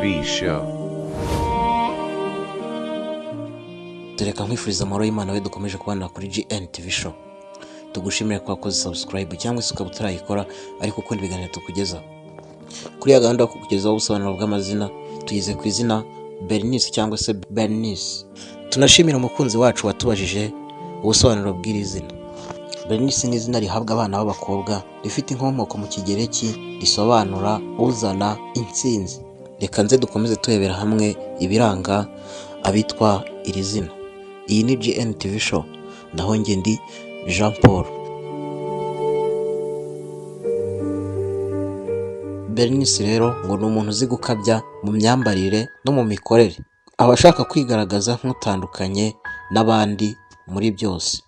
TV show. Tureka nkwifuriza amahoro y'Imana we dukomeje kubana kuri GN TV show. Tugushimire ko wakoze subscribe cyangwa se ukaba utarayikora ariko ukunda ibiganiro tukugeza. Kuri ya gahunda yo kukugezaho ubusobanuro bw'amazina tuyize ku izina Bernice cyangwa se Bernice. Tunashimira umukunzi wacu watubajije ubusobanuro bw'iri zina. Bernice ni izina rihabwa abana b'abakobwa rifite inkomoko mu kigereki risobanura uzana intsinzi. Reka nze dukomeze turebera hamwe ibiranga abitwa iri zina. Iyi ni GN TV show, naho njye ndi Jean Paul. Bernice rero ngo ni umuntu uzi gukabya mu myambarire no mu mikorere, aba ashaka kwigaragaza nk'utandukanye n'abandi muri byose.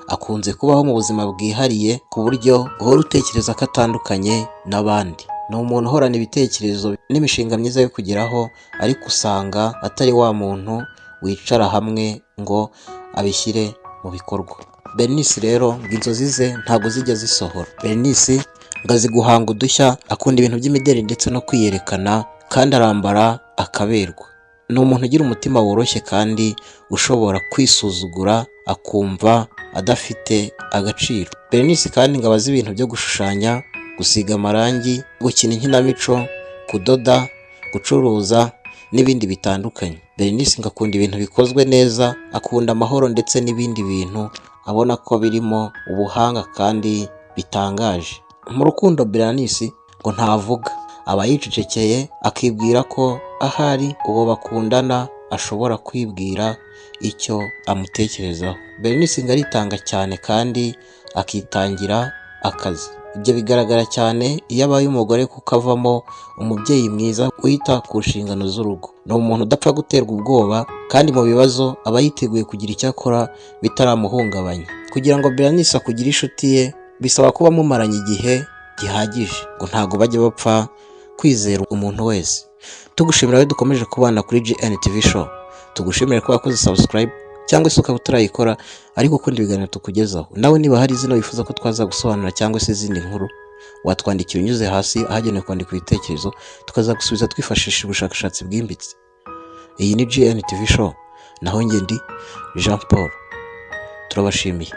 Akunze kubaho mu buzima bwihariye ku buryo uhora utekereza ko atandukanye n'abandi. Ni umuntu uhorana ibitekerezo n'imishinga myiza yo kugeraho, ariko usanga atari wa muntu wicara hamwe ngo abishyire mu bikorwa. Bernice rero ngo inzozi ze ntabwo zijya zisohora. Bernice ngo azi guhanga udushya, akunda ibintu by'imideli ndetse no kwiyerekana, kandi arambara akaberwa. Ni umuntu ugira umutima woroshye kandi ushobora kwisuzugura akumva adafite agaciro. Bernice kandi ngo abazi ibintu byo gushushanya, gusiga amarangi, gukina inkinamico, kudoda, gucuruza n'ibindi bitandukanye. Bernice ngo akunda ibintu bikozwe neza, akunda amahoro ndetse n'ibindi bintu abona ko birimo ubuhanga kandi bitangaje. Mu rukundo Bernice ngo ntavuga, aba yicecekeye akibwira ko ahari uwo bakundana ashobora kwibwira icyo amutekerezaho. Bernice ngo aritanga cyane kandi akitangira akazi. Ibyo bigaragara cyane iyo abaye umugore kuko avamo umubyeyi mwiza wita ku nshingano z'urugo. Ni umuntu udapfa guterwa ubwoba, kandi mu bibazo aba yiteguye kugira icyo akora bitaramuhungabanya. Kugira ngo Bernice akugire inshuti ye bisaba kuba mumaranye igihe gihagije, ngo ntago bajya bapfa kwizera umuntu wese. Tugushimira we dukomeje kubana kuri GN TV show. Tugushimire ko wakoze subscribe cyangwa se ukaba utarayikora ariko ukunda ibiganiro tukugezaho. Nawe niba hari izina wifuza ko twaza gusobanura cyangwa se izindi nkuru, watwandikira unyuze hasi ahagenewe kwandika ibitekerezo, tukazagusubiza twifashishije ubushakashatsi bwimbitse. Iyi ni GN TV show, naho njye ndi Jean Paul. Turabashimiye.